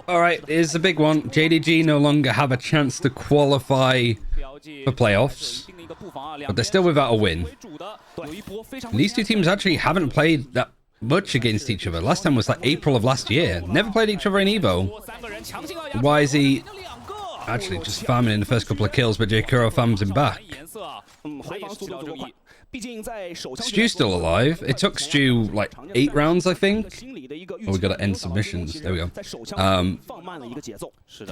All right, here's the big one. JDG no longer have a chance to qualify for playoffs, but they're still without a win. And these two teams actually haven't played that much against each other. Last time was like April of last year. Never played each other in Evo. YZ actually just farming in the first couple of kills, but J-Kuro farms him back. Stu's still alive. It took Stu like 8 rounds, I think. Oh, we gotta end submissions. There we go.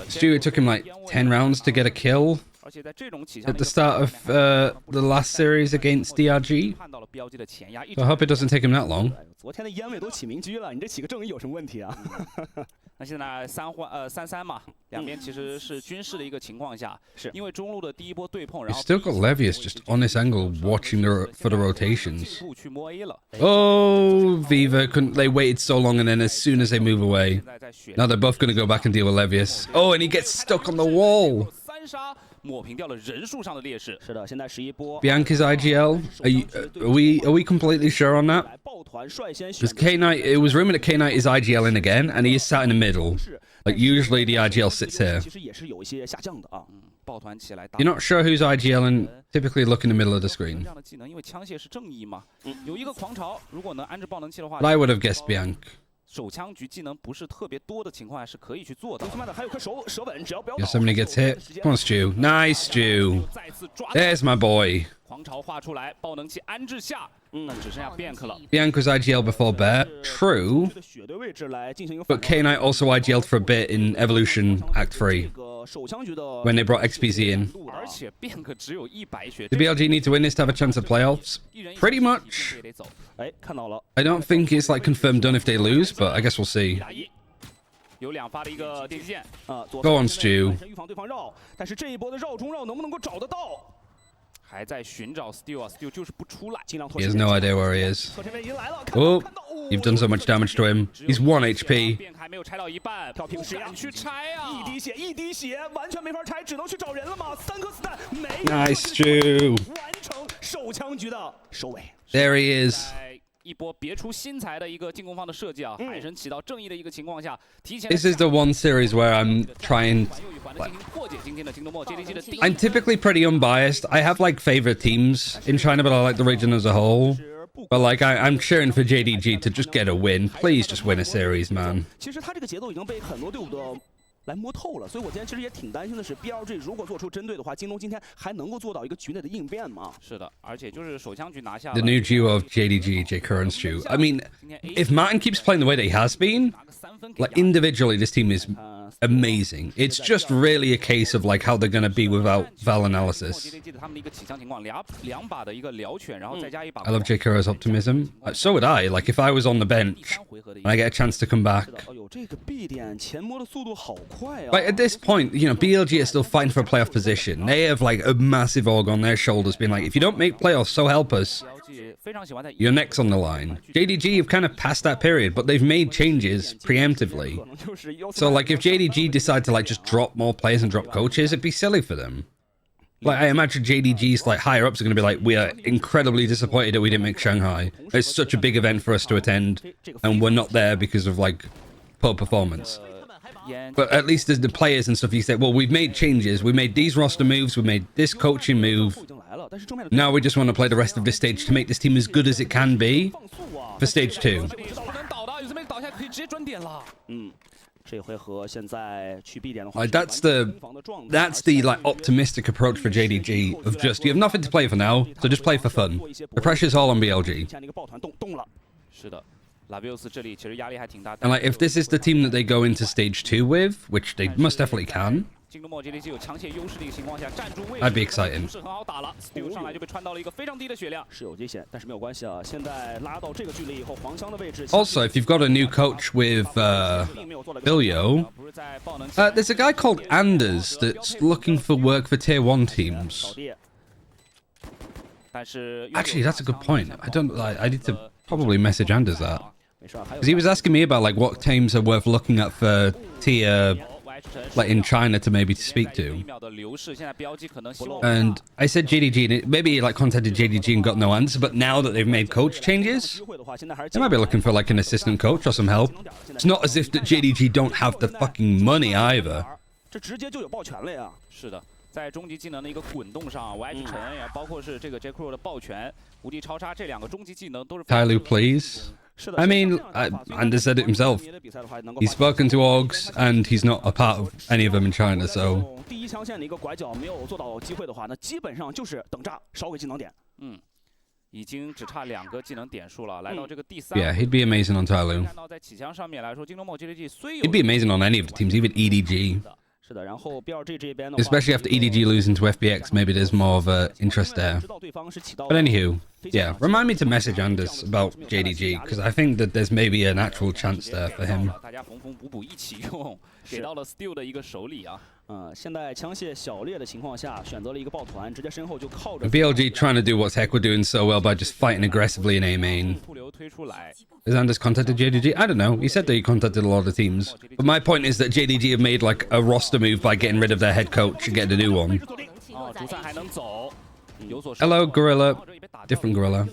Stu, it took him like 10 rounds to get a kill at the start of the last series against DRG. So I hope it doesn't take him that long. 那现在3-3嘛，两边其实是均势的一个情况下，因为中路的第一波对碰，然后 Still got Levius just on this angle watching for the rotations. Oh, Viva couldn't. They waited so long, and then as soon as they move away, now they're both going to go back and deal with Levius. Oh, and he gets stuck on the wall. 抹平掉了人数上的劣势。是的，现在11波。Bianca's IGL. Are we completely sure on that? Because K-Knight, it was rumored that K-Knight is IGLing again, and he is sat in the middle. Like usually the IGL sits here. You're not sure who's IGLing. Typically look in the middle of the screen. But I would have guessed Bianca. 手枪局技能不是特别多的情况下是可以去做的。If somebody gets hit, come on, Stu. Nice, Stu. There's my boy. 狂潮画出来，爆能器安置下，只剩下 Bianca 了。Bianca's IGL before Bear. True. But K-Knight also IGL'd for a bit in Evolution Act 3. When they brought XPZ in. The BLG need to win this to have a chance of playoffs? Pretty much. I don't think it's like confirmed done if they lose, but I guess we'll see. Go on, Stu. 还在寻找 Stu 啊 ，Stu 就是不出来。 He has no idea where he is. Oh, you've done so much damage to him. He's 1 HP. 还没有拆到一半，不敢去拆啊！一滴血，一滴血，完全没法拆，只能去找人了吗？3颗子弹没。Nice, Stu. 完成手枪局的收尾。 There he is. 一波别出心裁的一个进攻方的设计啊，海神起到正义的一个情况下，提前。This is the one series where I'm trying. I'm typically pretty unbiased. I have like favorite teams in China, but I like the region as a whole. But like I'm cheering for JDG to just get a win. Please just win a series, man. 其实他这个节奏已经被很多队伍的 来摸透了，所以我今天其实也挺担心的是 ，BLG 如果做出针对的话，京东今天还能够做到一个局内的应变吗？是的，而且就是手枪局拿下。The new duo of JDG, J-Kuro and Stu. I mean, if Martin keeps playing the way that he has been, like individually, this team is amazing. It's just really a case of like how they're gonna be without Val analysis. I love J-Kuro's optimism. So would I. Like if I was on the bench and I get a chance to come back. But at this point, you know, BLG are still fighting for a playoff position. They have like a massive org on their shoulders being like, if you don't make playoffs, so help us. Your neck's on the line. JDG have kind of passed that period, but they've made changes preemptively. So like if JDG decide to like just drop more players and drop coaches, it'd be silly for them. Like I imagine JDG's like higher ups are going to be like, we are incredibly disappointed that we didn't make Shanghai. It's such a big event for us to attend, and we're not there because of like poor performance. But at least as the players and stuff, you say, well, we've made changes. We made these roster moves. We made this coaching move. Now we just want to play the rest of this stage to make this team as good as it can be for stage 2. Like that's the like optimistic approach for JDG of just, you have nothing to play for now, so just play for fun. The pressure's all on BLG. And like if this is the team that they go into stage 2 with, which they most definitely can, I'd be excited. Also, if you've got a new coach with Ilyo, there's a guy called Anders that's looking for work for tier 1 teams. Actually, that's a good point. I need to probably message Anders that. Because he was asking me about like what teams are worth looking at for tier like in China to maybe speak to. And I said JDG, and maybe like contacted JDG and got no answer. But now that they've made coach changes, they might be looking for like an assistant coach or some help. It's not as if that JDG don't have the fucking money either. 在终极技能的一个滚动上 ，Y 之城也包括是这个 J Crow 的爆拳、无敌超叉这两个终极技能都是。Tyloo, please. I mean, Anders said it himself. He's spoken to orgs, and he's not a part of any of them in China, so. 第一枪线的一个拐角没有做到机会的话，那基本上就是等炸，少给技能点。已经只差2个技能点数了，来到这个第3。Yeah, he'd be amazing on Tyloo. 看到在起枪上面来说，京东梦 JDG 虽有 He'd be amazing on any of the teams, even EDG. 是的，然后 BLG 这边的话 Especially after EDG losing to FBX, maybe there's more of a interest there. But anywho, yeah, remind me to message Anders about JDG, because I think that there's maybe an actual chance there for him. 大家缝缝补补一起用，给到了 Steel 的一个手里啊。现在枪械小烈的情况下，选择了一个抱团，直接身后就靠着。BLG trying to do what Heck were doing so well by just fighting aggressively in A main. Has Anders contacted JDG? I don't know. He said that he contacted a lot of teams. But my point is that JDG have made like a roster move by getting rid of their head coach and getting a new one. Hello, Gorilla. Different Gorilla.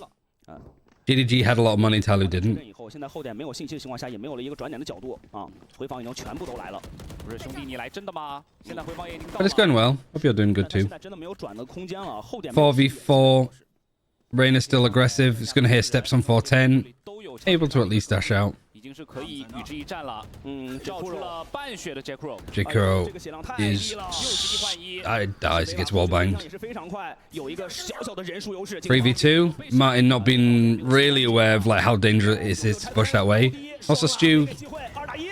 JDG had a lot of money, Tyloo didn't. 现在后点没有信息的情况下，也没有了一个转点的角度啊，回防已经全部都来了。不是兄弟，你来真的吗？现在回防也已经到了。But it's going well. Hope you're doing good too. 现在真的没有转的空间了，后点 4v4. Reyna's still aggressive. It's going to hear steps on 410. Able to at least dash out. 已经是可以与之一战了。照出了半血的 J Crow。J Crow is dies. He gets wall banged. 3v2. Martin not being really aware of like how dangerous it is to push that way. Also, Stu,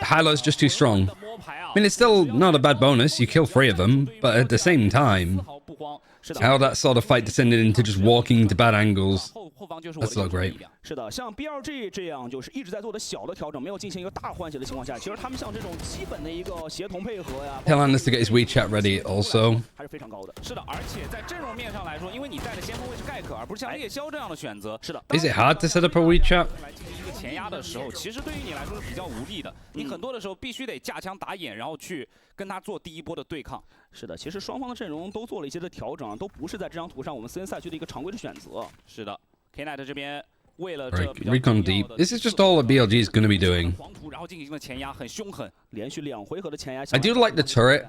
Hylo's just too strong. I mean, it's still not a bad bonus. You kill 3 of them, but at the same time, how that sort of fight descended into just walking into bad angles. That's not great. 是的，像 BLG 这样就是一直在做的小的调整，没有进行一个大换血的情况下，其实他们像这种基本的一个协同配合呀 Tell Anders to get his WeChat ready also. 还是非常高的。是的，而且在阵容面上来说，因为你带的先锋位是盖克，而不是像猎枭这样的选择。是的。Is it hard to set up a WeChat? 来进行一个前压的时候，其实对于你来说是比较无力的。你很多的时候必须得架枪打眼，然后去跟他做第一波的对抗。是的，其实双方的阵容都做了一些的调整，都不是在这张图上我们 CN 赛区的一个常规的选择。是的 ，Knight 这边。 Recon deep. This is just all that BLG is going to be doing. I do like the turret.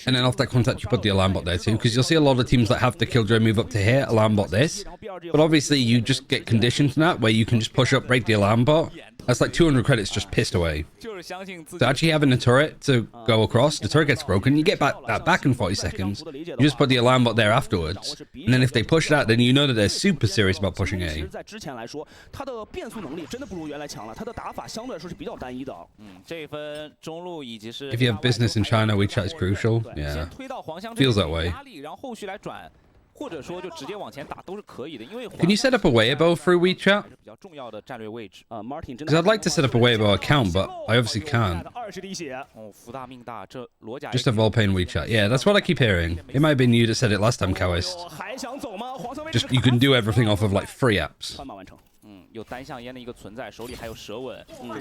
And then off that contact, you put the alarm bot there too, because you'll see a lot of teams that have the killjoy move up to here, alarm bot this. But obviously, you just get conditioned to that, where you can just push up, break the alarm bot. That's like 200 credits just pissed away. So actually having a turret to go across, the turret gets broken, you get that back in 40 seconds. You just put the alarm bot there afterwards. And then if they push that, then you know that they're super serious about pushing A. If you have business in China, WeChat is crucial. Yeah. Feels that way. Can you set up a weibo through WeChat? Because I'd like to set up a weibo account, but I obviously can't. Just have all paying WeChat. Yeah, that's what I keep hearing. It might have been you that said it last time, Kawist. Just, you can do everything off of like free apps.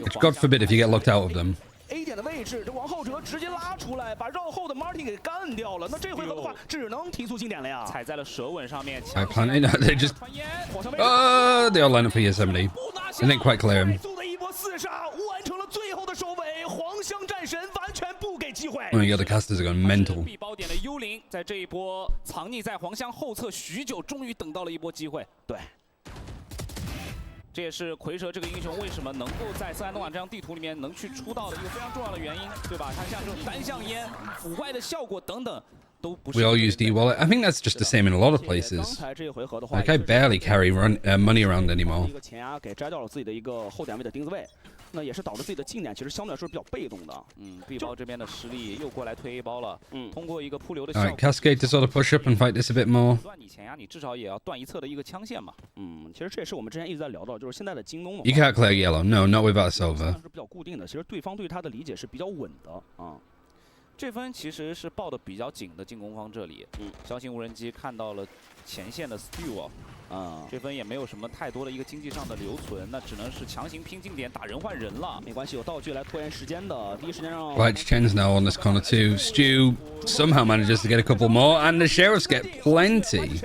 Which, God forbid, if you get locked out of them. A 点的位置，这王浩哲直接拉出来，把绕后的 Martin 给干掉了。那这回合的话，只能提速进点了呀。踩在了舌吻上面。I planted. They just. They all line up for year 70. They didn't quite clear him. 速的一波4杀，完成了最后的收尾。黄香战神完全不给机会。Oh my god, the casters are going mental. 必包点的幽灵，在这一波藏匿在黄香后侧许久，终于等到了一波机会。对。 这也是蝰蛇这个英雄为什么能够在斯兰东莞这张地图里面能去出道的一个非常重要的原因，对吧？它像这种单向烟、腐败的效果等等，都不是。We all use D-Wallet. I think that's just the same in a lot of places. Like I barely carry money around anymore. 一个前压给摘掉了自己的一个后点位的钉子位。 那也是导致自己的近点其实相对来说比较被动的。B 包这边的实力又过来推 A 包了。通过一个扑流的效果。Alright, Cascade to sort of push up and fight this a bit more. 断你前压，你至少也要断一侧的一个枪线嘛。其实这也是我们之前一直在聊到，就是现在的京东。You can't clear yellow. No, not without silver. 是比较固定的，其实对方对他的理解是比较稳的啊。这分其实是抱的比较紧的进攻方这里。小型无人机看到了前线的 Stew 这分也没有什么太多的一个经济上的留存，那只能是强行拼近点打人换人了。没关系，有道具来拖延时间的，第一时间让。Right, Chen's now on this corner too. Stu somehow manages to get a couple more, and the Sheriffs get plenty.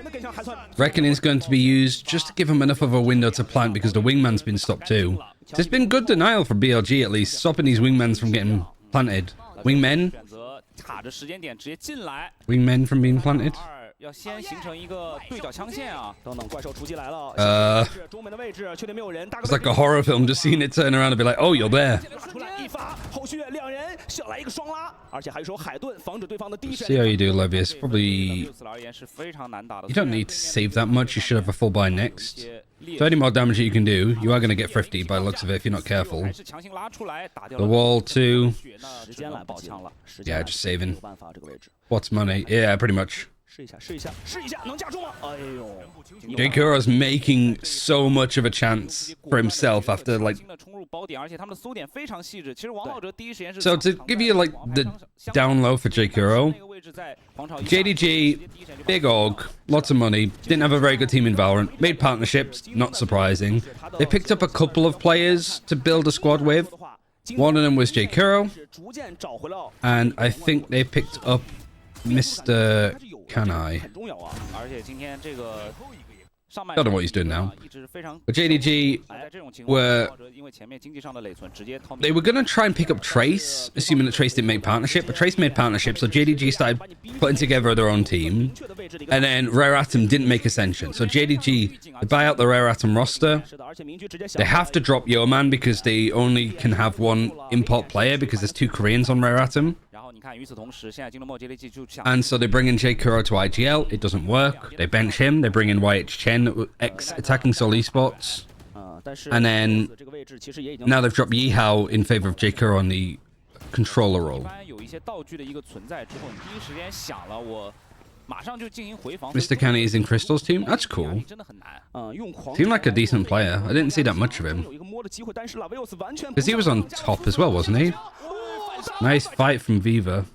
Reckoning's going to be used just to give him enough of a window to plant because the wingman's been stopped too. There's been good denial from BLG at least, stopping these wingmans from getting planted. Wingmen? 选择卡着时间点直接进来。Wingmen from being planted? 要先形成一个对角枪线啊！等等，怪兽出击来了。中门的位置确定没有人。It's like a horror film, just seeing it turn around and be like, oh, you're there. 出来一发，后续两人小来一个双拉，而且还有手海盾防止对方的第一 See how you do, Levius. Probably you don't need to save that much. You should have a full buy next. So any more damage that you can do, you are going to get thrifty by the looks of it if you're not careful. The wall too. Yeah, just saving. What's money? Yeah, pretty much. J-Kuro's making so much of a chance for himself after like. So to give you like the down low for J-Kuro, JDG, big org, lots of money, didn't have a very good team in Valorant, made partnerships, not surprising. They picked up a couple of players to build a squad with. One of them was J-Kuro, and I think they picked up Mr. Kanai. I don't know what he's doing now. But JDG they were going to try and pick up Trace, assuming that Trace didn't make partnership, but Trace made partnership, so JDG started putting together their own team. And then Rare Atom didn't make Ascension. So JDG, they buy out the Rare Atom roster. They have to drop Yeoman because they only can have one import player because there's 2 Koreans on Rare Atom. And so they bring in J-Kuro to IGL. It doesn't work. They bench him. They bring in YH Chen, ex-attacking Seoul Esports. And then now they've dropped Yihao in favor of J-Kuro on the controller role. Mr. Kenny is in Crystal's team? That's cool. Seemed like a decent player. I didn't see that much of him. Because he was on top as well, wasn't he? Nice fight from Viva.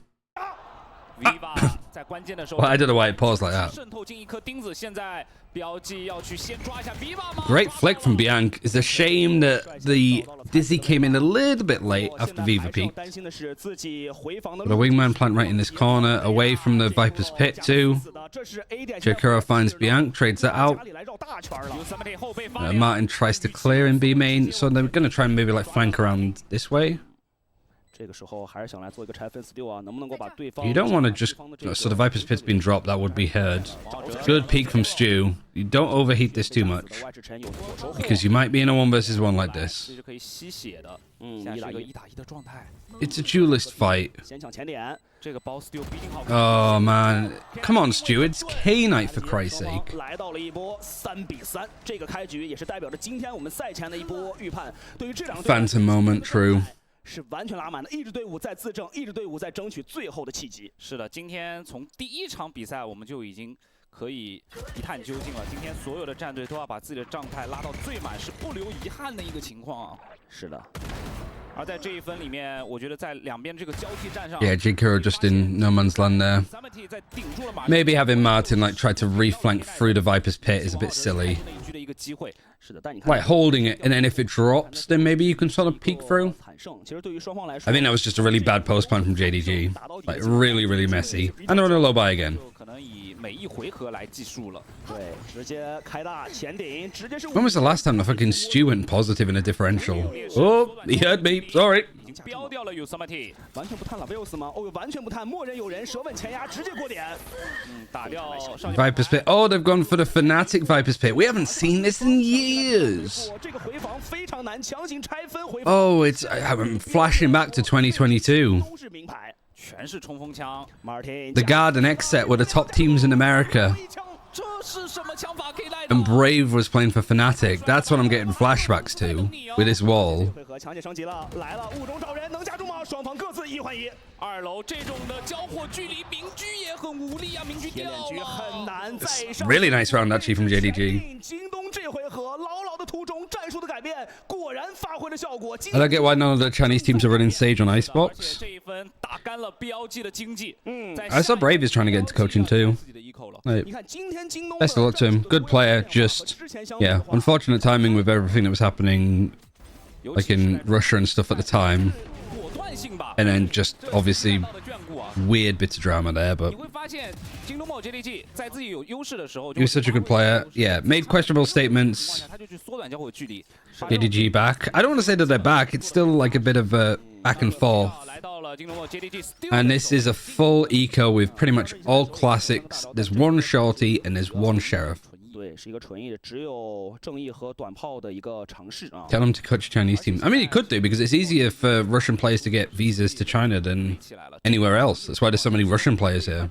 Well, I don't know why it paused like that. Great flick from Bianc. It's a shame that the Dizzy came in a little bit late after Viva peaked. But a wingman plant right in this corner, away from the Viper's pit too. J-Kuro finds Bianc, trades that out. Martin tries to clear in B main, so they're going to try and maybe like flank around this way. You don't want to just... So the Viper's Pit's been dropped, that would be heard. Good peek from Stu. You don't overheat this too much. Because you might be in a 1 versus 1 like this. It's a duelist fight. Oh man. Come on, Stu, it's K-Night for Christ's sake. Phantom moment, true. 是完全拉满的，一支队伍在自证，一支队伍在争取最后的契机。是的，今天从第1场比赛我们就已经可以一探究竟了。今天所有的战队都要把自己的状态拉到最满，是不留遗憾的一个情况啊。是的。而在这一分里面，我觉得在两边这个交替战上 ，Yeah, J-Kuro just in no man's land there. Maybe having Martin like try to reflank through the Viper's pit is a bit silly. Like holding it, and then if it drops, then maybe you can sort of peek through. I think that was just a really bad post plant from JDG. Like really, really messy. And they're on a low buy again. When was the last time the fucking Stu went positive in a differential? Oh, he heard me. Sorry. Viper's Pit. Oh, they've gone for the Fnatic Viper's Pit. We haven't seen this in years. Oh, I'm flashing back to 2022. The Guard and X set were the top teams in America. And Brave was playing for Fnatic. That's what I'm getting flashbacks to with this wall. Really nice round actually from JDG. I don't get why none of the Chinese teams are running Sage on Icebox. 分打干了 BLG 的经济。I saw Brave is trying to get into coaching too. Like, best of luck to him. Good player, just yeah, unfortunate timing with everything that was happening, like in Russia and stuff at the time, and then just obviously weird bits of drama there. But he was such a good player. Yeah, made questionable statements. JDG back. I don't want to say that they're back. It's still like a bit of a back and forth. And this is a full eco with pretty much all classics. There's one shorty and there's one sheriff. Tell him to coach Chinese team. I mean, he could do because it's easier for Russian players to get visas to China than anywhere else. That's why there's so many Russian players here.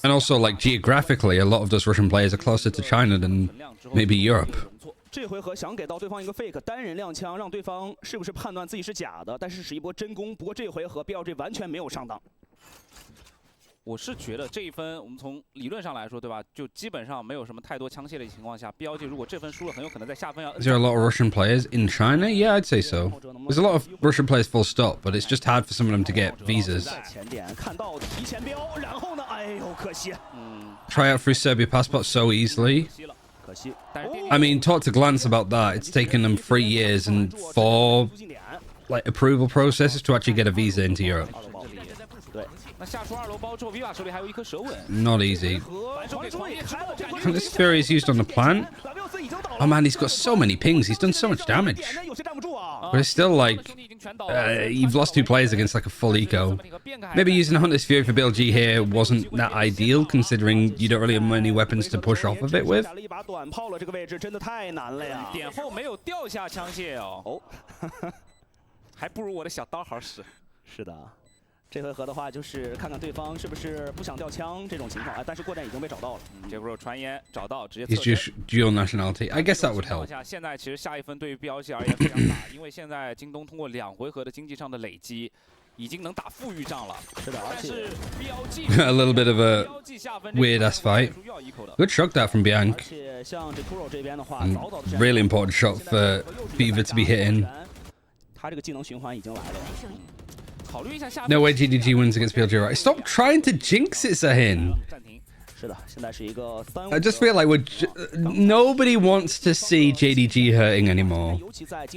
And also, like, geographically, a lot of those Russian players are closer to China than maybe Europe. 这回合想给到对方一个 fake 单人亮枪，让对方是不是判断自己是假的，但是是一波真攻。不过这回合 BLG 完全没有上当。我是觉得这一分，我们从理论上来说，对吧？就基本上没有什么太多枪械的情况下 ，BLG 如果这分输了，很有可能在下分要。Is there a lot of Russian players in China? Yeah, I'd say so. There's a lot of Russian players full stop, but it's just hard for some of them to get visas. 前点看到提前标，然后呢，哎呦，可惜。Try out through Serbia passport so easily. I mean, talk to Glance about that. It's taken them 3 years and 4 like approval processes to actually get a visa into Europe. Not easy. This Fury is used on the plant. Oh man, he's got so many pings. He's done so much damage. But it's still like you've lost 2 players against like a full eco. Maybe using Hunter's Fury for BLG here wasn't that ideal, considering you don't really have many weapons to push off of it with. 点后没有掉下枪械哦，还不如我的小刀好使。是的。 这回合的话，就是看看对方是不是不想掉枪这种情况啊，但是过站已经被找到了。结果传言找到，直接。He's just dual nationality. I guess that would help. 现在其实下一分对于 BLG 而言非常大，因为现在京东通过2回合的经济上的累积，已经能打富裕仗了。是的，而且 BLG a little bit of a weird ass fight. Good shot that from Bianc. 而且像这 Kuro 这边的话，早早的 really important shot for Beaver to be hitting. 他这个技能循环已经来了。 No way JDG wins against BLG, right? Stop trying to jinx it, Sahin. I just feel like nobody wants to see JDG hurting anymore.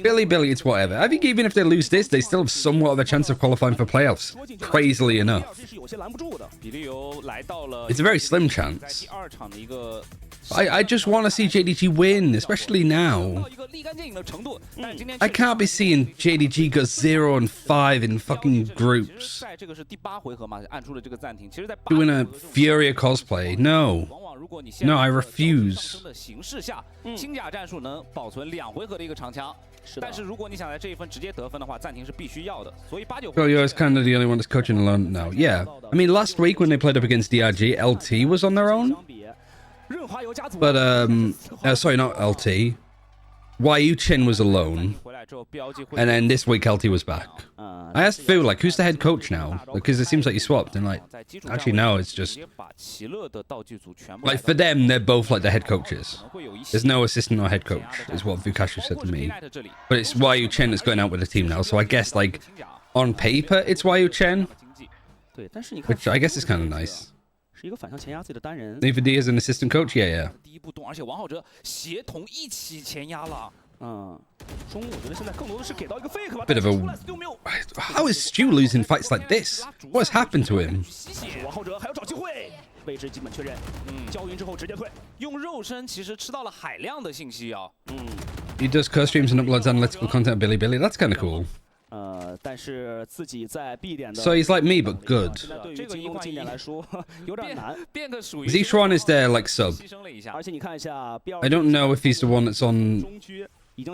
Billy, it's whatever. I think even if they lose this, they still have somewhat of a chance of qualifying for playoffs. Crazily enough. It's a very slim chance. I just want to see JDG win, especially now. I can't be seeing JDG go 0-5 in fucking groups. Doing a Furia cosplay. No. No, I refuse. Yo, is kind of the only one that's coaching alone now. Yeah. I mean, last week when they played up against DRG, LT was on their own. But, sorry, not LT. Yu Chen was alone. And then this week, LT was back. I asked Phil, like, who's the head coach now? Because it seems like you swapped. And, like, actually, no, it's just... Like, for them, they're both, like, the head coaches. There's no assistant or head coach, is what Vukashu said to me. But it's Yu Chen that's going out with the team now. So I guess, like, on paper, it's Yu Chen. Which I guess is kind of nice. Nathan D is an assistant coach? Yeah. Bit of a... How is Stu losing fights like this? What has happened to him? He does co-streams and uploads analytical content of Billy. That's kind of cool. So he's like me, but good. Zishuan is their, like, sub. I don't know if he's the one that's on... in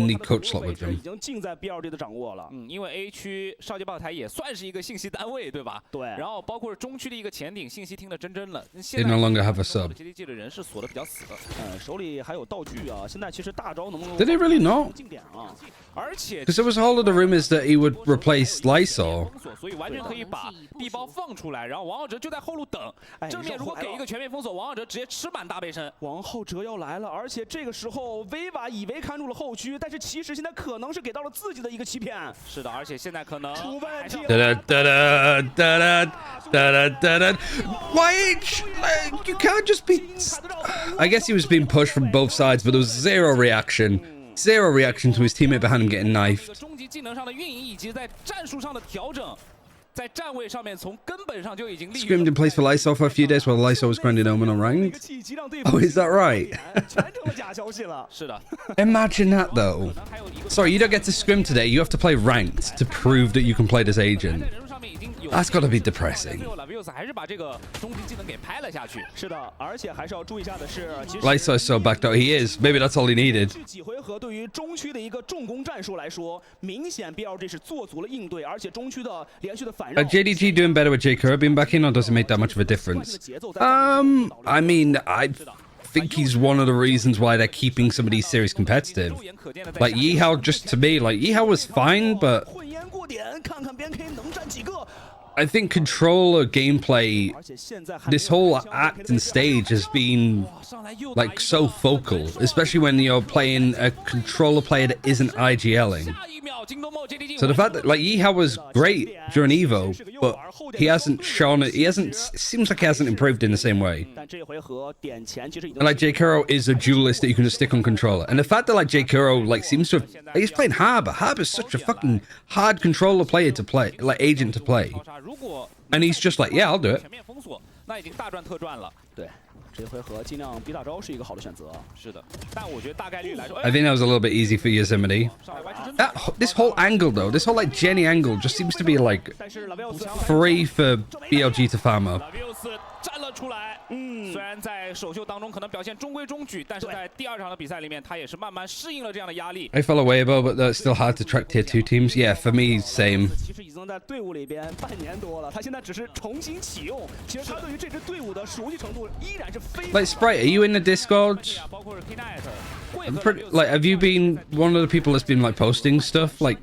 the coach slot with him. 因为 A 区少杰炮台也算是一个信息单位，对吧？对。然后包括中区的一个前顶信息听得真了。They no longer have a sub. JDG 的人是锁得比较死的。手里还有道具啊，现在其实大招能不能 Did they really not? 进点啊？ 而且 Because there was a whole lot of rumors that he would replace Lysol. 所以完全可以把地包放出来，然后王浩哲就在后路等。正面如果给一个全面封锁，王浩哲直接吃满大背身。王浩哲要来了，而且且这个时候，Viva 以为看住了后区，但是其实现在可能是给到了自己的一个欺骗。是的，而且现在可能出问题Da 了。 da da da da da da. Why? Like, you can't just be. I guess he was being pushed from both sides, but there was zero reaction. Zero reaction to his teammate behind him getting knifed. 终极技能上的运营以及在战术上的调整，在站位上面从根本上就已经利于 Scrimmed in place for Lysol for a few days while Lysol was grinding Omen on 那 ranked. 个契机让对 Oh, 方 is that right? 全成了假消息了。是的， Imagine that though. 可能还有一个 Sorry, you don't get to scrim today. You have to play ranked to prove that you can play this 在 agent. 人数上面已经有 That's gotta be 最 depressing. 后 Lavius 还是把这个终极技能给拍了下去。是的，而且还是要注意一下的是，其实 Lysol is so backed out. He is. Maybe that's all he needed. 这几回合对于中区的一个重攻战术来说，明显 BLG 是做足了应对，而且中区的连续的反绕。 JDG doing better with J Kerr being back in, or does it make that much of a difference? I mean, I think he's one of the reasons why they're keeping some of these series competitive. 肉眼可见的在 Like Yihao, just to me, like Yihao was fine, but 混烟过点，看看边 K 能占几个。 I think controller gameplay, 而且现在还没有 this whole 相对 act 跟 and stage has been 上来又 like so focal, especially when you're playing a controller player that isn't IGLing. 下一秒京东梦 JDG So the fact that like Yihao was great during Evo, but he hasn't shown it. He hasn't. It seems like he hasn't improved in the same way. 但这回合点前其实已经 And like J Kuro is a duelist that you can just stick on controller. And the fact that like J Kuro like seems to have, he's playing Harbor. Harbor's such a fucking hard controller player to play, like agent to play. 超杀，如果 And he's just like, yeah, I'll do it. 全面封锁，那已经大赚特赚了。对，这回合尽量比大招是一个好的选择。是的，但我觉得大概率来说， I think that was a little bit easy for Yosemite. 上来歪出身 This whole angle though, this whole like Jenny angle just seems to be like 但是 Lavius free for BLG to farm up. Lavius 站了出来。虽然在首秀当中可能表现中规中矩，但是在第二场的比赛里面，他也是慢慢适应了这样的压力。 I fell away about, but that's still hard to track tier 2 teams. Yeah, for me, same. 其实已经在队伍里边半年多了，他现在只是重新启用。其实他对于这支队伍的熟悉程度依然是非常。 Like Sprite, are you in the Discord? 包括是 Knight， I'm pretty, like, have you been one of the people that's been like posting stuff? Like,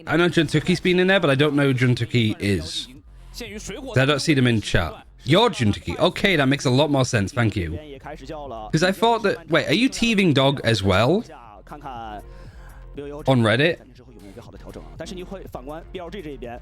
I know Juntuki's been in there, but I don't know who Juntuki is. 限于水火 I don't see them in chat. You're Juntuki. Okay, that makes a lot more sense. Thank you. 也开始叫了。 Because I thought that. Wait, are you Teething Dog as well 看看刘游 on Reddit? 之后有没有一个好的调整啊？但是你会反观 BLG 这边，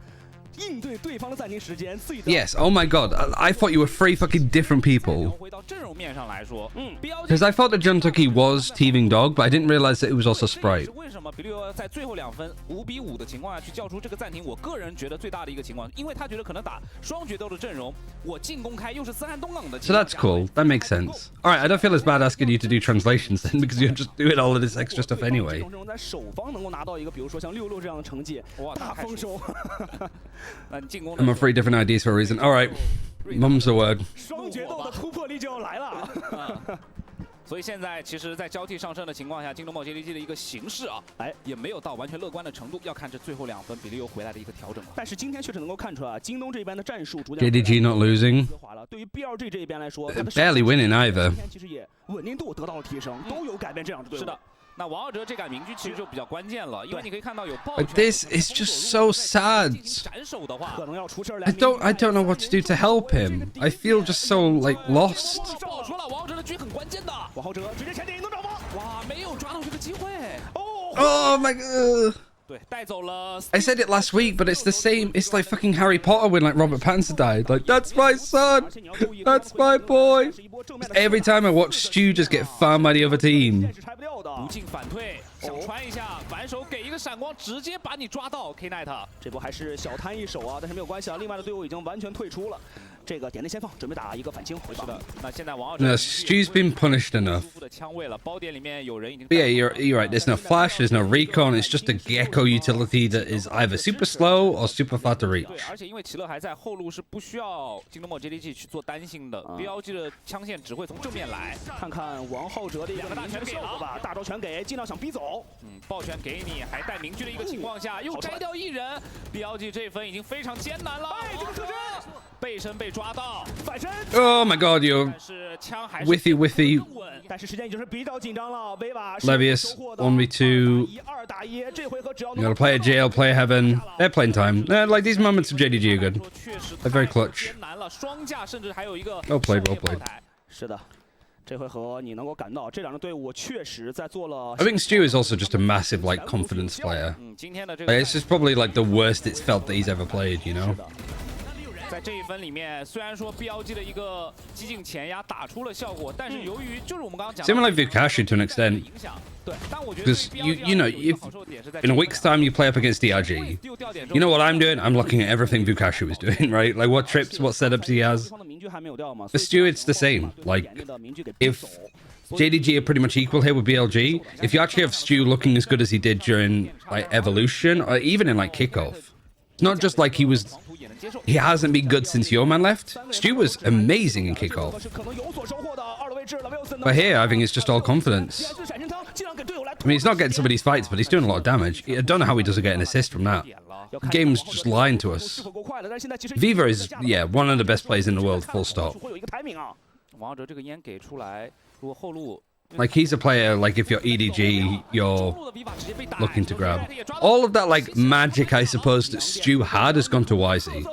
应对对方的暂停时间，自己的 Yes. Oh my god. I thought you were 3 fucking different people. 回到阵容面上来说，BLG Because I thought that Juntuki was Teething Dog, but I didn't realize that it was also 是 Sprite. 为什么比利欧在最后2分5比5的情况下去叫出这个暂停？我个人觉得最大的一个情况，因为他觉得可能打双决斗的阵容，我进攻开又是森汉东港的情 So 况 that's 下 cool. That makes sense. Alright, I don't feel as bad asking you to do translations then, because you're just doing all of this extra stuff 这 anyway. 种阵容在首方能够拿到一个，比如说像66这样的成绩，哇，大丰收。那你进攻 I'm 的 on 3 different ideas for a reason. Alright. Mum's the word. 双决斗的突破力就要来了。所以现在其实，在交替上升的情况下，京东梦 JDG 的一个形势啊，也没有到完全乐观的程度，要看这最后2分比利欧回来的一个调整了。但是今天确实能够看出啊，京东这边的战术逐渐 JDG not losing. 丝滑了。对于 BLG 这一边来说， Barely winning either. 今天其实也稳定度得到了提升，都有改变这样的队伍。是的。那王浩哲这杆明狙其实就比较关键了，因为你可以看到有爆 But this is just so sad. 斩首的话，可能要出事儿了。 I don't know what to do to help him. I feel just so like lost. 爆出了王浩哲的狙很关键的，王浩哲直接前点能找吗？哇，没有抓到这个机会。哦， Oh my god. 对，带走了。 I said it last week, but it's the same. It's like fucking Harry Potter when like Robert Pattinson died. Like, that's my son. That's my boy. Every time I watch Stu just get farmed by the other team. 拆不掉的。不进反退，想穿一下，反手给一个闪光，直接把你抓到 Knight。这波还是小摊一手啊，但是没有关系啊，另外的队伍已经完全退出了。这个点内先放，准备打一个反清回防。那现在王浩哲 No, Stu's been punished enough. 的枪位了，包点里面有人已经。 But yeah, you're right. There's no flash. There's no recon. It's just a gecko utility that is either super slow or super far to reach. 对，而且因为齐乐还在，后路是不需要京东梦 JDG 去做担心的。BLG 的枪线只会从正面来。看看王浩哲的一个大拳给了吧，大招全给，尽量想逼走。爆拳给你，还带明狙的一个情况下，又摘掉一人。BLG 这分已经非常艰难了。哎，这个特征，背身被抓到，反身。 Oh my god, you 但是枪还是 whiffy. 更稳。但是时间已经是比较紧张了。Viva Levius 1v2. 2打1，这回合只要 You gotta play a jail, play a heaven. They're playing time. Like these moments of JDG are good. 确实 They're very clutch. 艰难了，双架甚至还有一个 Well played, well played. 是的。这回合你能够感到这两支队伍确实在做了。 I think Stu is also just a massive like confidence player. 今天的这 Like, 个 it's just probably like the worst it's felt that he's ever played, you know? 在这一分里面，虽然说 BLG 的一个激进前压打出了效果，但是由于就是我们刚刚讲 Similar like Vukashi to an extent. 影响，对，但我觉得 Because you know, if in a week's time you play up against DRG, you know what I'm doing? I'm looking at everything Vukashi was doing, right? Like what trips, what setups he has. For Stu, it's the same. Like, if JDG are pretty much equal here with BLG, if you actually have Stu looking as good as he did during like Evolution or even in like Kickoff, it's not just like he hasn't been good since Your Man left. Stu was amazing in Kickoff. But here, I think it's just all confidence. I mean, he's not getting some of these fights, but he's doing a lot of damage. I don't know how he doesn't get an assist from that. The game's just lying to us. Viva is, yeah, one of the best players in the world, full stop. Like, he's a player, like, if you're EDG, you're looking to grab. All of that, like, magic, I suppose, that Stu had has gone to YZ.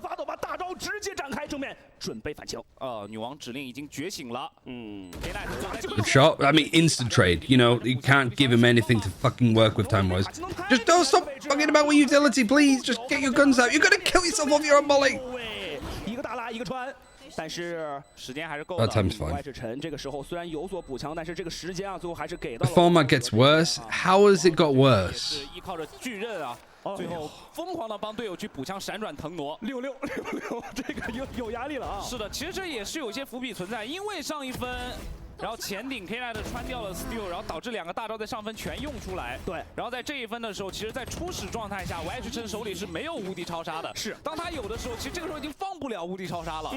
Good shot. I mean, instant trade. You know, you can't give him anything to fucking work with time-wise. Just don't stop fucking about with utility, please. Just get your guns out. You're gonna kill yourself off your own molly. That time's fine. The format gets worse. How has it got worse? 最后疯狂的帮队友去补枪闪转腾挪，66，这个有压力了啊！是的，其实这也是有些伏笔存在，因为上一分，然后前顶 K9 穿掉了 Steal， 然后导致两个大招在上分全用出来。对，然后在这一分的时候，其实在初始状态下，YH手里是没有无敌超杀的。是，当他有的时候，其实这个时候已经放不了无敌超杀了。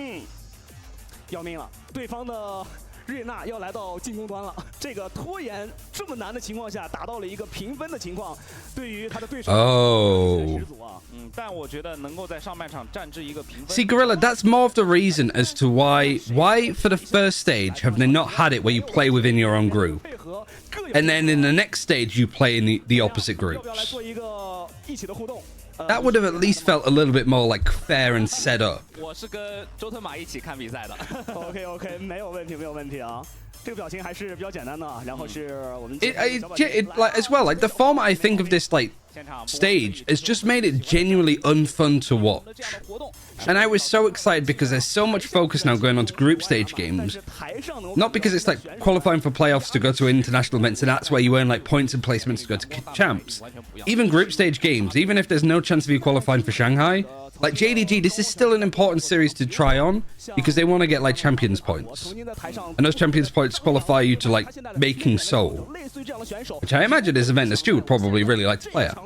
要命了，对方的。 瑞娜要来到进攻端了，这个拖延这么难的情况下，达到了一个平分的情况，对于他的对手十足啊。但我觉得能够在上半场战至一个平分。See, Gorilla, that's more of the reason as to why for the first stage have they not had it where you play within your own group, and then in the next stage you play in the opposite groups. That would have at least felt a little bit more like fair and set up. 我是跟周特马一起看比赛的。OK， 没有问题，没有问题啊。这个表情还是比较简单的。然后是我们 like as well, like the format I think of this like stage has just made it genuinely unfun to watch. And I was so excited because there's so much focus now going on to group stage games. Not because it's like qualifying for playoffs to go to international events and that's where you earn like points and placements to go to champs. Even group stage games, even if there's no chance of you qualifying for Shanghai, like JDG, this is still an important series to try on because they want to get like champions points. And those champions points qualify you to like making Seoul. Which I imagine is an event that Stu would probably really like to play at.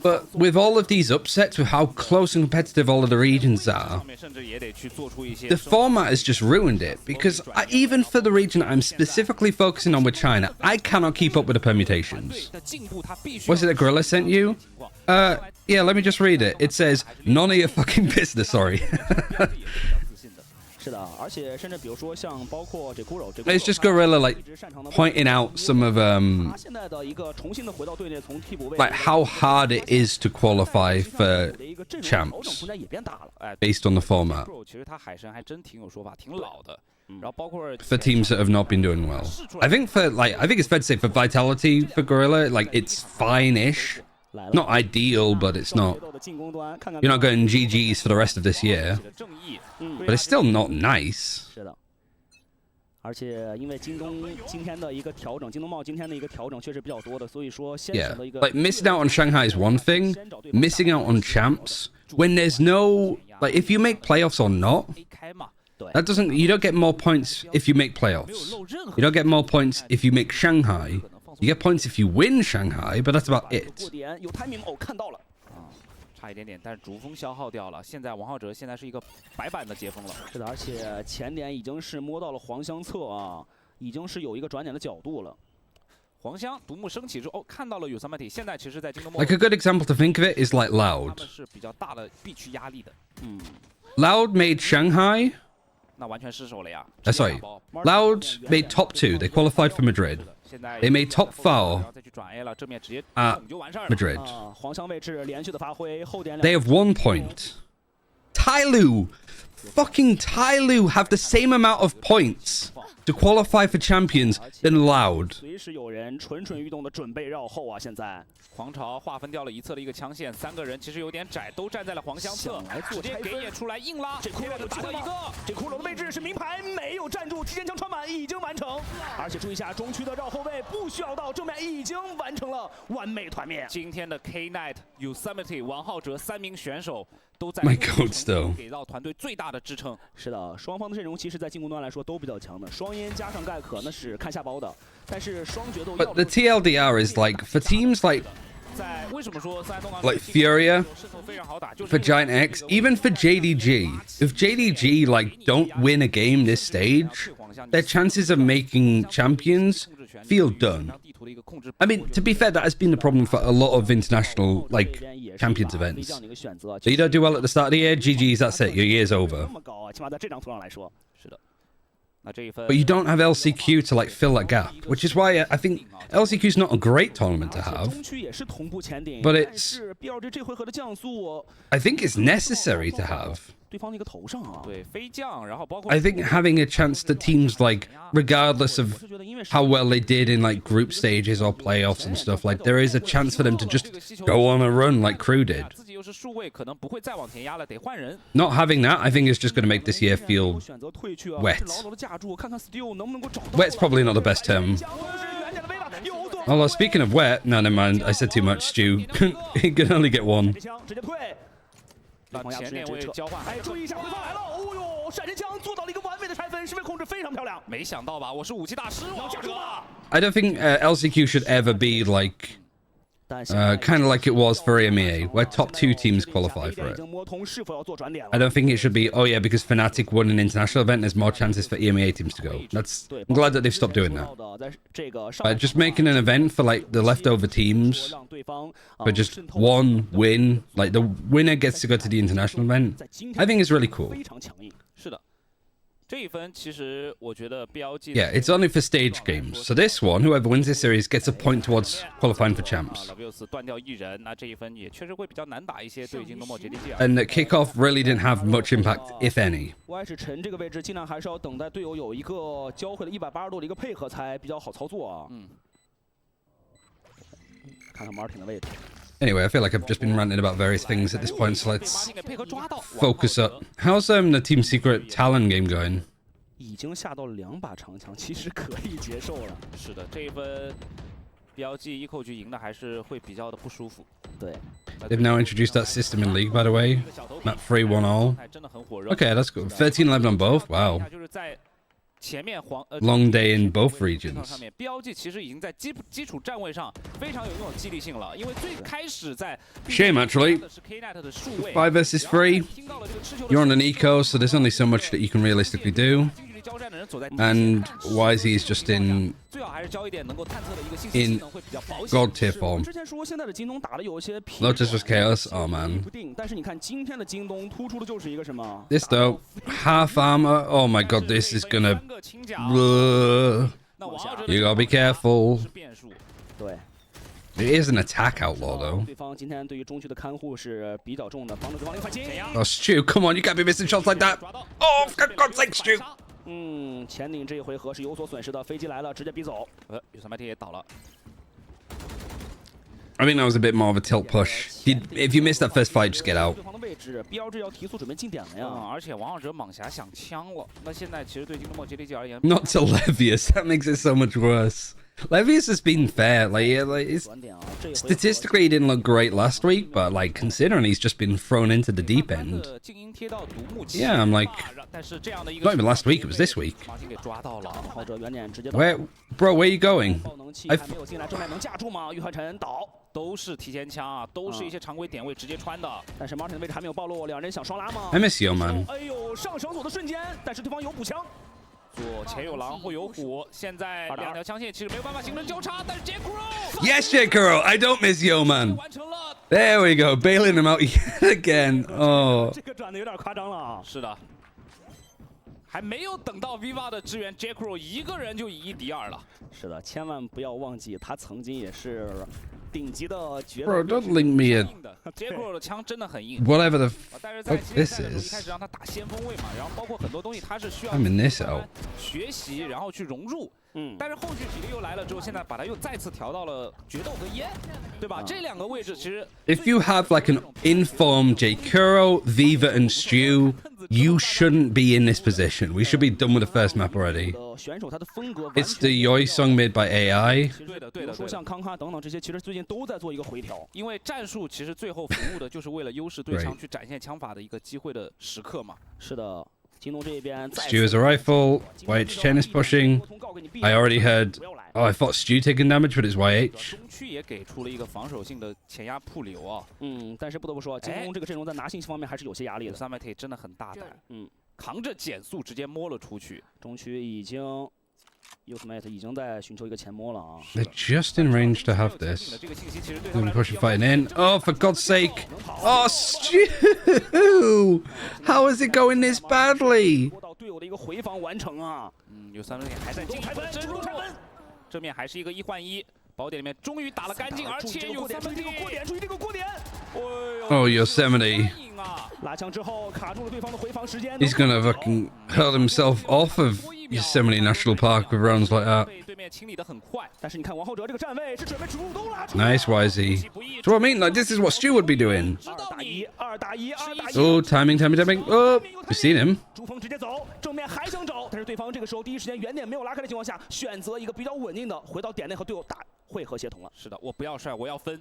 But with all of these upsets, with how close and competitive all of the regions are, the format has just ruined it. Because even for the region I'm specifically focusing on with China, I cannot keep up with the permutations. Was it a Gorilla sent you? Yeah, let me just read it. It says, none of your fucking business, sorry. It's just Gorilla like pointing out some of like how hard it is to qualify for champs based on the format for teams that have not been doing well. I think it's fair to say for Vitality for Gorilla, like it's fine-ish. Not ideal, but it's not. You're not going GGs for the rest of this year. But it's still not nice. Yeah, like missing out on Shanghai is one thing. Missing out on champs when there's no like if you make playoffs or not, that doesn't. You don't get more points if you make playoffs. You don't get more points if you make Shanghai. You get points if you win Shanghai, but that's about it. 差一点点，但是逐风消耗掉了。现在王浩哲现在是一个白板的截锋了。是的，而且前点已经是摸到了黄香侧啊，已经是有一个转点的角度了。黄香独木升起之后，看到了有300体。现在其实，在京东 Like a good example to think of it is like Loud. 他们是比较大的必须压力的。Loud made Shanghai. 那完全失手了呀。Sorry, Loud made top 2. They qualified for Madrid. They made top 4 at Madrid. They have 1 point. Tyloo fucking Tyloo have the same amount of points to qualify for champions than Loud? 随时有人蠢蠢欲动的准备绕后啊！现在狂潮划分掉了一侧的一个枪线，3个人其实有点窄，都站在了黄香侧，直接给野出来硬拉，这骷髅打到一个，这骷髅的位置是名牌，没有站住，提前枪穿满已经完成，而且注意一下中区的绕后卫不需要到正面已经完成了完美团灭。今天的 K-Night、Yosemite、王浩哲3名选手都在 My God, still 给到团队最大的支撑。是的，双方的阵容其实在进攻端来说都比较强的，双烟加上盖可那是看下包的，但是双决斗。 But the TLDR is like for teams like 在为什么说三东 like Furia 渗透非常好打，就是 for Giant X, even for JDG. If JDG like don't win a game this stage, their chances of making champions feel done. I mean, to be fair, that has been the problem for a lot of international like champions events. So you don't do well at the start of the year, GG's, that's it, your year's over. 这么高啊，起码在这张图上来说。是的。那这一分 But you don't have LCQ to like fill that gap, which is why I think LCQ is not a great tournament to have. 中区也是同步前顶， But 但是 BLG 这回合的降速， I think it's necessary to have. 对方的一个头上啊。对飞将，然后包括 I think having a chance that teams like, regardless of how well they did in like group stages or playoffs and stuff, like there is a chance for them to just go on a run like Crew did. 自己又是数位，可能不会再往前压了，得换人。 Not having that, I think, is just going to make this year feel 选择退去啊， wet. 牢牢的架住，看看 Steel 能不能够找到。 Wet's probably not the best term. 是远点的威吧，有所 Although speaking of wet, no, never mind. I said too much, Stu. He can only get one. 这枪直接退。那前面位交换，哎，注意一下，回放来了，哦呦，闪身枪做到了一个完美的拆分，身位控制非常漂亮。没想到吧，我是武器大师，王浩哲。 I don't think LCQ should ever be like kind of like it was for EMEA, where top 2 teams qualify for it. I don't think it should be, oh yeah, because Fnatic won an international event, there's more chances for EMEA teams to go. I'm glad that they've stopped doing that. But just making an event for like the leftover teams, for just one win, like the winner gets to go to the international event, I think is really cool. 是的。 这一分其实我觉得 BLG Yeah, it's only for stage games. So this one, whoever wins this series gets a point towards qualifying for champs. 老 Bios 断掉一人，那这一分也确实会比较难打一些对京东墨 JDG。 And the kickoff really didn't have much impact, if any. 我还是陈这个位置，尽量还是要等待队友有一个交汇的180度的一个配合才比较好操作啊。嗯，看看 Martin 的位置。 Anyway, I feel like I've just been ranting about various things at this point, so let's focus up. How's the Team Secret Talon game going? 已经下到了2把长枪，其实可以接受了。是的，这一分 BLG 一扣局赢的还是会比较的不舒服。对。 They've now introduced that system in League, by the way. Map 3 1 all. Okay, that's good. 13-11 on both. Wow. 就是在前面Long day in both regions. 上面 BLG 其实已经在基础站位上非常有那种激励性了，因为最开始在 Shame actually. 5 versus 3. You're on an eco, so there's only so much that you can realistically do. And YZ is just in God tier form. 之前说现在的京东打的有些平， Lotus was chaos. Oh man. 不定，但是你看今天的京东突出的就是一个什么？ This though, half armor. Oh my god, this is gonna. You gotta be careful. 对。 It is an attack outlaw though. 对方今天对于中区的看护是比较重的，防止对方零反击。 Oh Stu, come on, you can't be missing shots like that. Oh, for God's sake, Stu. 嗯，前顶这一回合是有所损失的，飞机来了直接逼走。Yosemite 也倒了。 I think that was a bit more of a tilt push. If you missed that first fight, just get out. 对方的位置 ，BLG 要提速准备进点了呀。而且王浩哲莽侠想枪了，那现在其实对京东墨 JDG 而言 Not to Levius, that makes it so much worse. Levius has been fair. Like it's, statistically, he didn't look great last week, but like considering he's just been thrown into the deep end. Yeah, I'm like, not even last week, it was this week. Where, bro, where are you going? 没有进来，正面能架住吗？玉汉晨倒，都是提前枪啊，都是一些常规点位直接穿的。但是 Martin 的位置还没有暴露，两人想双拉吗 I miss you, man. 哎呦，上绳索的瞬间，但是对方有补枪。 左前有狼，后有虎，现在2条枪线其实没有办法形成交叉，但是 Yes, J-Kuro, I don't miss you, man. There we go, bailing him out yet again. Oh. 这个转的有点夸张了啊。是的，还没有等到 Viva 的支援 ，J-Kuro 一个人就以1敌2了。是的，千万不要忘记，他曾经也是顶级的决斗。 Bro, don't link me a ，J.Crow 的枪真的很硬。 whatever the 但是在 fuck 系 this 列赛的时候，一 is. 开始让他打先锋位嘛，然后包括很多东西他是需要 I'm in this out. 学习，然后去融入。但是后续体力又来了之后，现在把他又再次调到了决斗和烟，对吧？这两个位置其实 If you have like an informed J.Crow, Viva, and Stu, you shouldn't be in this position. We should be done with the first map already. 选手他的风格 It's the Yoi song made by AI. 对的，比如说像康哈等等这些，其实最近都在做一个回调。因为战术其实最后服务的就是为了优势对枪去展现枪法的一个机会的时刻嘛。是的，京东这边 Stu has a rifle. YH10 is pushing. I already heard. Oh, I thought Stu taking damage, but it's YH. 中区也给出了一个防守性的前压铺流啊。但是不得不说，京东这个阵容在拿信息方面还是有些压力的。Samate 真的很大胆，扛着减速直接摸了出去。中区已经 Ultimate 已经在寻求一个前摸了啊。 They're just in range to have this. 这个信息其实对 They're pushing fighting in. Oh, for God's sake! Oh, Stu! How is it going this badly? 拖到队友的一个回防完成啊。有3分点还在进一步深入，正面还是一个1换1，宝典里面终于打了干净，而且有3分点。注意这个过点。 Oh, Yosemite. 拉枪之后卡住了对方的回防时间。 He's gonna fucking hurl himself off of Yosemite National Park with rounds like that. 被对面清理得很快。但是你看王浩哲这个站位是准备主动拉出。 Nice, YZ. That's what I mean. Like, this is what Stu would be doing. 2打1。 Oh, timing. Oh, we've seen him. 朱峰直接走，正面还想找，但是对方这个时候第一时间原点没有拉开的情况下，选择一个比较稳定的回到点内和队友打汇合协同了。是的，我不要帅，我要分。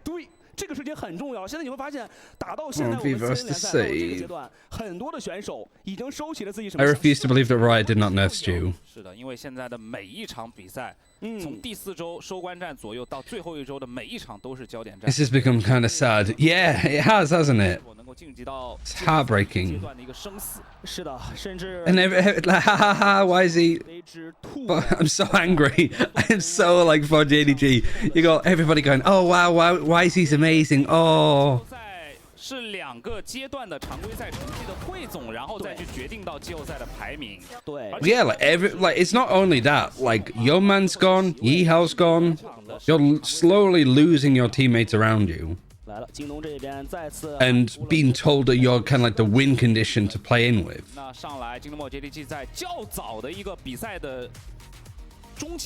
对，这个事情很重要。现在你会发现，打到现在我们 Viva 新 has 联 to 赛到这个 save. 阶段，很多的选手已经收起了自己什 I 么。 refuse to believe that Riot did not nerf Stu. 是的，因为现在的每一场比赛，从第4周收官战左右到最后1周的每一场都是焦点战。 This has become kind of sad. Yeah, it has, hasn't it? 我能够晋级到 It's heartbreaking. 阶段的一个生死。是的，甚至 And like, ha ha ha, YZ. 为之吐。 I'm so angry. I'm so like for JDG. You got everybody going, oh wow, YZ's amazing. Oh. 赛是2个阶段的常规赛成绩的汇总，然后再去决定到季后赛的排名。对， Yeah, like it's not only that. Like your man's gone, Yeehao's gone. You're slowly losing your teammates around you. 来了，京东这边再次 And being told that you're kind of like the win condition to play in with. 那上来，京东墨 JDG 在较早的一个比赛的中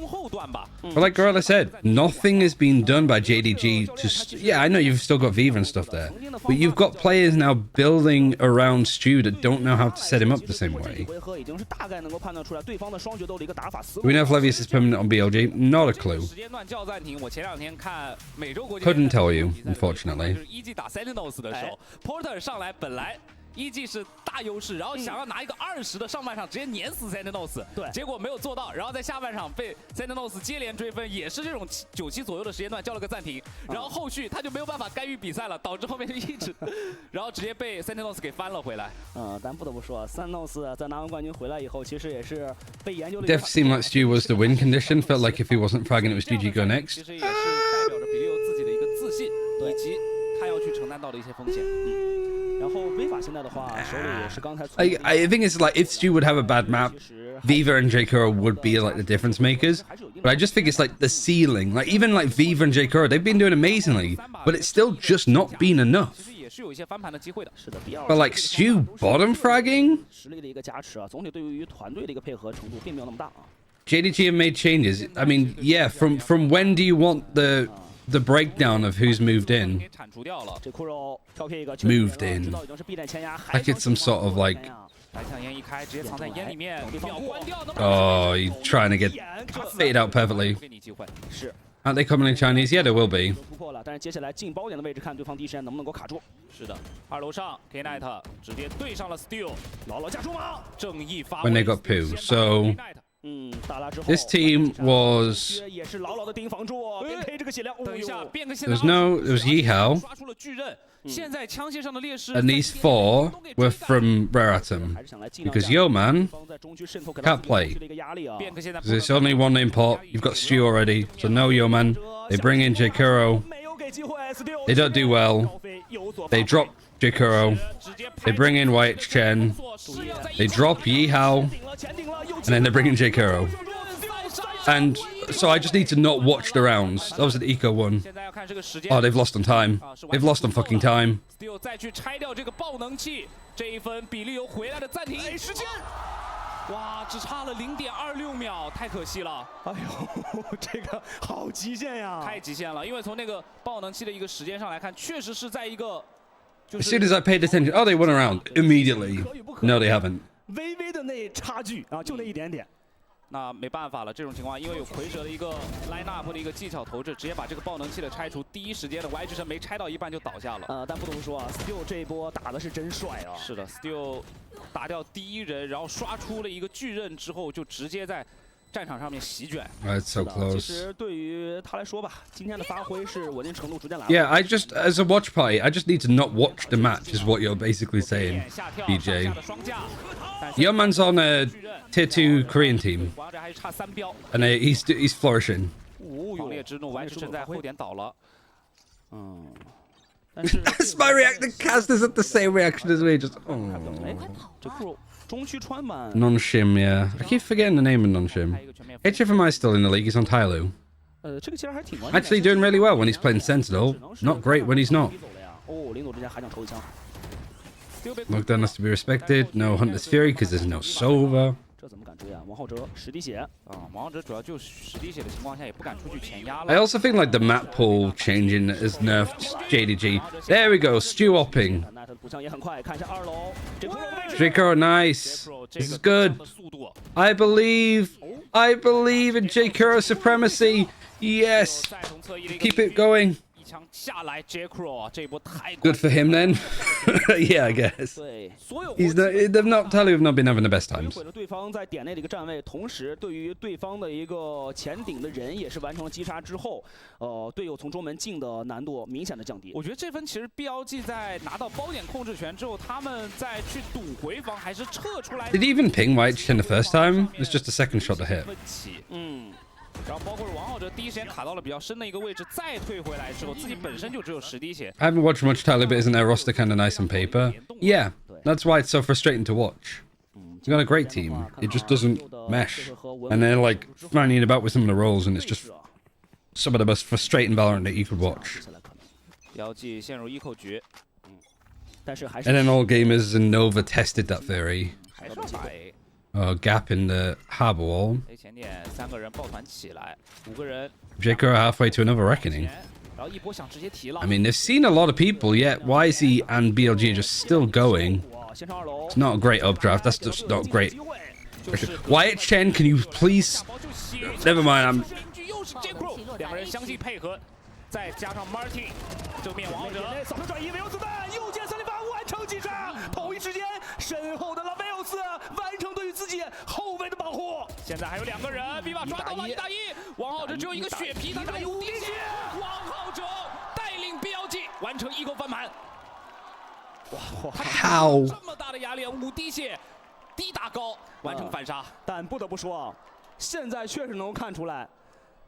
后段吧。 But like Gorilla said, nothing has been done by JDG to... Yeah, I know you've still got Viva and stuff there. But you've got players now building around Stu that don't know how to set him up the same way. 回合已经是大概能够判断出来对方的双决斗的一个打法思 Do we know if Levius is permanent on BLG? Not a clue. 时间段叫暂停。我前2天看美洲国际 Couldn't tell you, unfortunately. 就是1G 打 Sentinels 的时候 ，Porter 上来本来。1G 是大优势，然后想要拿一个20的上半场直接碾死 Sentinels， 对，结果没有做到，然后在下半场被 Sentinels 接连追分，也是这种97左右的时间段叫了个暂停，然后后续他就没有办法干预比赛了，导致后面就一直，然后直接被 Sentinels 给翻了回来。但不得不说，Sentinels 在拿完冠军回来以后，其实也是被研究的。 Def seemed like Stu was the win condition. Felt like if he wasn't fragging, it was GG go next. 其实也是代表着比利欧自己的一个自信，以及他要去承担到的一些风险。然后威法现在的话，手里也是刚才。I think it's like if Stu would have a bad map, Viva and J.Kuro would be like the difference makers. But I just think it's like the ceiling. Like even like Viva and J.Kuro, they've been doing amazingly, but it's still just not been enough. 其实也是有一些翻盘的机会的。是的 But like Stu bottom fragging? 实力的一个加持啊，总体对于团队的一个配合程度并没有那么大啊。 JDG have made changes. I mean, yeah, from when do you want the breakdown of who's moved in? Moved in. Like it's some sort of like... Oh, you're trying to get faded out perfectly. Aren't they coming in Chinese? Yeah, they will be. 突破了，但是接下来进包点的位置，看对方第一时间能不能够卡住。是的，2楼上 K-Night 直接对上了 Steel， 牢牢架住吗？正义发 When they got poo. So this team was... 也是牢牢的盯防住 ，BK 这个血量。等一下，变个线 There was Yeehao. 刷出了巨刃。现在枪械上的劣势。 And these 4 were from Raratum. Because yo man can't play. Because it's only one import. You've got Stu already. So no yo man. They bring in J.Kuro. They don't do well. They drop J.Kuro. They bring in YH10. They drop Yeehao. And then they bring in J.Kuro. And so I just need to not watch the rounds. That was an eco one. Oh, they've lost on time. They've lost on fucking time. Steel 再去拆掉这个爆能器，这一分比利又回来的暂停。时间，哇，只差了0.26秒，太可惜了。哎呦，这个好极限呀！太极限了，因为从那个爆能器的一个时间上来看，确实是在一个。As soon as I paid attention, oh, they won a round immediately. No, they haven't. 微微的那差距啊，就那一点点。那没办法了，这种情况，因为有蝰蛇的一个 line up 的一个技巧投掷，直接把这个爆能器的拆除，第一时间的 Y 之神没拆到一半就倒下了。但不得不说啊 ，Steel 这一波打的是真帅啊。是的 ，Steel 打掉第一人，然后刷出了一个巨刃之后，就直接在战场上面席卷。That's so 其 close. 实对于他来说吧，今天的发挥是稳定程度逐渐来。Yeah, I just, as a watch party, I just need to not watch the match, is what you're basically saying, BJ. Your man's on a tier 2 Korean team, and he's flourishing. 狂烈之怒，Y 之神在后点倒了。That's my reaction. The casters have the same reaction as me. Just, oh. 中区川版 Non-Shim, yeah. I keep forgetting the name of Non-Shim. HFMI still in the league. He's on Tyloo. 这个其实还挺关键。 Actually doing really well when he's playing Sentinel. Not great when he's not. 哦，领走之前还想抽一枪。Lockdown has to be respected. No Hunter's Fury because there's no Sova. 这怎么敢追啊？王浩哲10滴血啊！王浩哲主要就10滴血的情况下，也不敢出去前压了。 I also think like the map pool changing has nerfed JDG. There we go. Stew hopping. 那他的补枪也很快，看一下2楼。Draco, nice. This is good. I believe in J Kuro supremacy. Yes. Keep it going. Good for him then. Yeah, I guess. They've not Tyloo have not been having the best times. 毁了对方在点内的一个站位，同时对于对方的一个前顶的人也是完成了击杀之后，队友从中门进的难度明显的降低。我觉得这分其实 BLG 在拿到包点控制权之后，他们在去赌回防还是撤出来。Did he even ping White 10 the first time? It's just a second shot to hit. 然后包括王浩哲第一时间卡到了比较深的一个位置，再退回来之后，自己本身就只有10滴血。 I haven't watched much Tyloo, but isn't their roster kind of nice on paper? Yeah, that's why it's so frustrating to watch. You got a great team. It just doesn't mesh. And they're like fanning about with some of the roles, and it's just some of the most frustrating Valorant that you could watch. BLG 陷入eco局， And then all gamers and Nova tested that theory. 还是要打 A。 Gap in the harbor wall. A 前点3个人抱团起来，5个人。 Jaco halfway to another reckoning. 然后一波想直接提了。 I mean, they've seen a lot of people, yet YZ and BLG are just still going. It's not a great updraft. That's just not great. Wyatt Chen, can you please? Never mind. 2个人相继配合，再加上 Martin 正面王者扫射转移，没有子弹，右键3连发完成击杀。同一时间，身后的拉维奥斯完成对于自己后卫的保护。现在还有2个人 ，Viva 抓到了1打1，王浩哲只有一个血皮，他5滴血，王浩哲带领 BLG 完成eco翻盘。哇，How？ 这么大的压力，5滴血，低打高，完成反杀。但不得不说啊，现在确实能够看出来。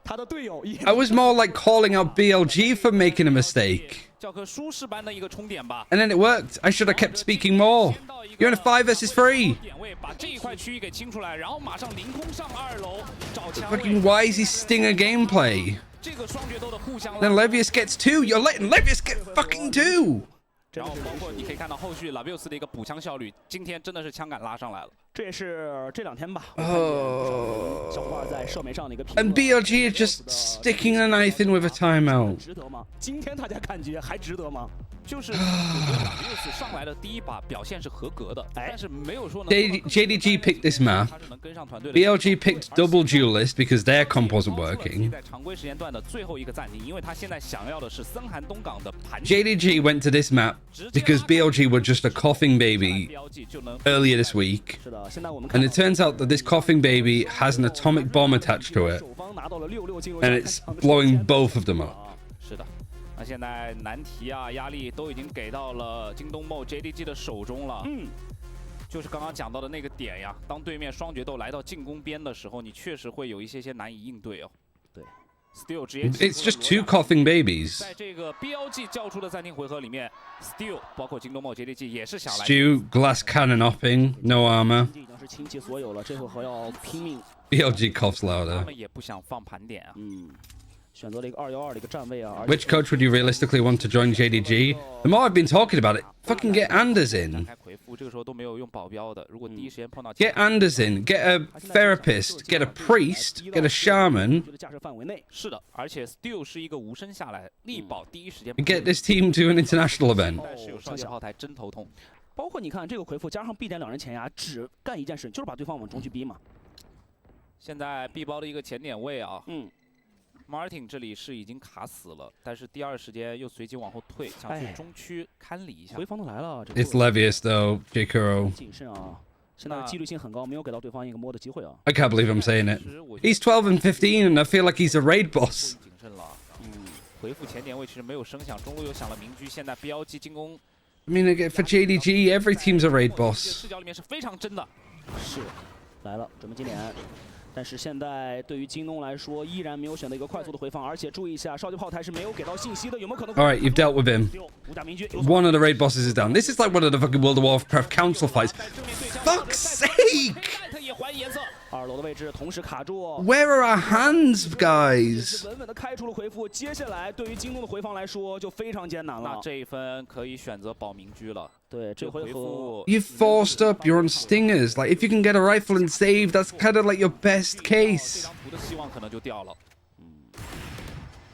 他的队友也 I was more like calling out BLG for making a mistake. 教科书式般的一个冲点吧。 And then it worked. I should have kept speaking more. You're in a 5 versus 3. 点位把这一块区域给清出来，然后马上凌空上2楼找枪 Fucking 位。 YZ Stinger gameplay. 这个双决斗的互相。 Then Levius gets 2. You're letting Levius get fucking 2. 然后包括你可以看到后续拉维斯的一个补枪效率，今天真的是枪杆拉上来了。这也是这2天吧，小伙伴在社媒上的一个评论。 And BLG is just sticking a knife in with a timeout. 值得吗？今天大家感觉还值得吗？就是我觉得拉维斯上来的第一把表现是合格的，但是没有说能。JDG picked this map. 他是能跟上团队的。 BLG picked double duelist because their comp wasn't working. 在常规时间段的最后一个暂停，因为他现在想要的是森寒东港的盘。 JDG went to this map because BLG were just a coughing baby earlier this week. And it turns out that this coughing baby has an atomic bomb attached to it. And it's blowing both of them up. 是的，那现在难题啊，压力都已经给到了京东梦 JDG 的手中了。就是刚刚讲到的那个点呀，当对面双决斗来到进攻边的时候，你确实会有一些难以应对哦。对。 Steel 直接 It's just 2 coughing babies. 在这个 BLG 叫出的暂停回合里面 ，Steel 包括京东梦 JDG 也是想来。Stew glass cannon hopping, no armor. 已经是倾其所有了，这回合要拼命 BLG coughs 他 louder. 们也不想放盘点啊。选择了一个212的一个站位啊。 Which coach would you realistically want to join JDG? The more I've been talking about it, fucking get Anders in. 开回复，这个时候都没有用保镖的。如果第一时间碰到 Get Anders in. Get a therapist. Get a priest. Get a shaman. 架设范围内。是的，而且 Still 是一个无声下来，力保第一时间。 And get this team to an international event. 但是有少校炮台真头痛。包括你看这个回复加上 B 点2人前压，只干一件事，就是把对方往中区逼嘛。现在 B 包的一个前点位啊。Martin 这里是已经卡死了，但是第二时间又随即往后退，想去中区看理一下。回防都来了。 It's Levius though, J. Kuro. 谨慎啊，现在几率性很高，没有给到对方一个摸的机会啊。 I can't believe I'm saying it. He's 12 and 15, and I feel like he's a raid boss. 谨慎了。回复前点位其实没有声响，中路又响了明狙，现在 BLG 进攻。 I mean, for JDG, every team's a raid boss. 视角里面是非常真的。是，来了，准备接点。 但是现在对于京东来说，依然没有选择一个快速的回放，而且注意一下，少级炮台是没有给到信息的，有没有可能 All right, you've dealt with him. One of the raid bosses is down. This is like one of the fucking World of Warcraft council fights. Fuck's sake! 2楼的位置同时卡住。 Where are our hands, guys? 稳稳的开出了回复，接下来对于京东的回放来说就非常艰难了。那这一分可以选择保明狙了。 对，这回合 You forced up. You're on stingers. Like if you can get a rifle and save, that's kind of like your best case. 这张图的希望可能就掉了。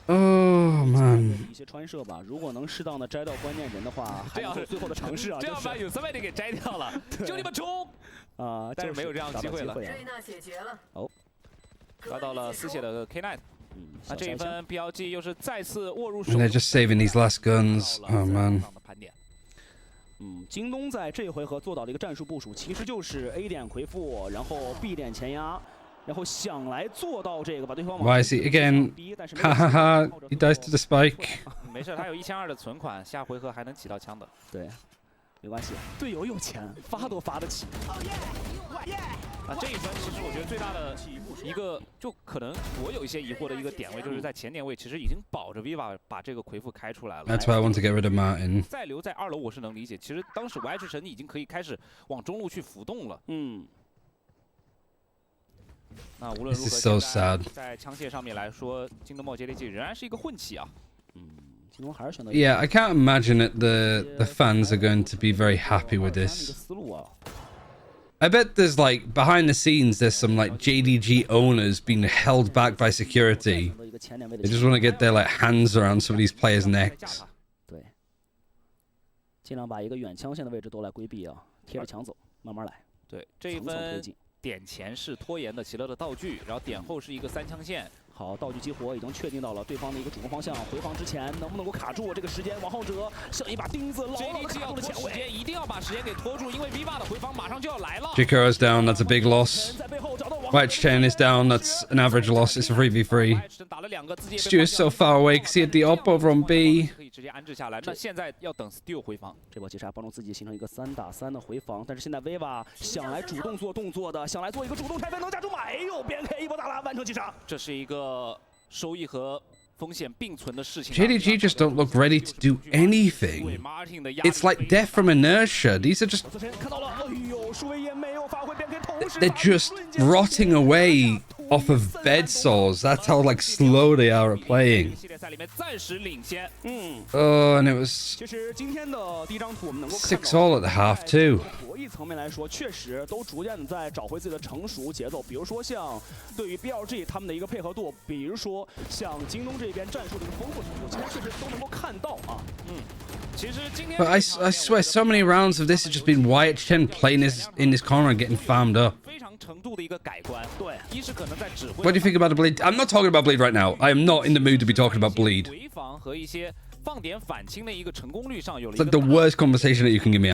Oh man. 一些穿射吧，如果能适当的摘到关键人的话，还有最后的尝试啊，这样把有3位的给摘掉了，就你们冲啊！但是没有这样机会了。哦，抓到了丝血的 K9。那这一分 BLG 又是再次握入手。 And they're just saving these last guns. Oh man. 京东在这一回合做到了一个战术部署，其实就是 A 点回复，然后 B 点前压。 然后想来做到这个，把对方 Why is he again? Ha ha ha! He dies to the spike. 没事，他有1200的存款，下回合还能起到枪的。对，没关系，队友有钱，发都发得起。啊，这一分其实我觉得最大的一个，就可能我有一些疑惑的一个点位，就是在前点位其实已经保着 Viva 把这个回复开出来了。That's why I want to get rid of Martin. 再留在2楼我是能理解，其实当时 Y 之神已经可以开始往中路去浮动了。那无论如何，在枪械上面来说，京东冒 JDG 仍然是一个混棋啊。京东还是选择。Yeah, I can't imagine that the fans are going to be very happy with this. I bet there's like behind the scenes, there's some like JDG owners being held back by security. They just want to get their like hands around some of these players' necks. 对，尽量把一个远枪线的位置都来规避啊，贴着墙走，慢慢来。对，这一分。 点前是拖延的奇乐的道具，然后点后是一个3枪线。好，道具激活已经确定到了对方的一个主攻方向，回防之前能不能够卡住这个时间往后折，像一把钉子牢牢卡住了前卫。一定要把时间给拖住，因为 Viva 的回防马上就要来了。Jikaro's down, that's a big loss. White Chen is down, that's an average loss. It's a 3v3. Stu is so far away because he had the op over on B. 可以直接安置下来。那现在要等 Still 回防，这波其实还帮助自己形成一个3打3的回防，但是现在 Viva 想来主动做动作的，想来做一个主动拆分能架住吗？哎呦，边 K 一波打拉完成击杀。这是一个。 收益和风险并存的事情。JDG just don't look ready to do anything. It's like death from inertia. These are just... They're just rotting away off of bed sores. That's how like slow they are at playing. Oh, and it was 6-all at the half too. 层面来说，确实都逐渐的在找回自己的成熟节奏。比如说像对于 BLG 他们的一个配合度，比如说像京东这边战术的一个丰富程度，今天确实都能够看到啊。其实今天 But I swear, so many rounds of this have just been Wyatt Chen playing in this corner and getting farmed up. 非常程度的一个改观。对，一是可能在指挥。 What do you think about the bleed? I'm not talking about bleed right now. I am not in the mood to be talking about bleed. 回防和一些放点反清的一个成功率上有了。 It's like the worst conversation that you can give me.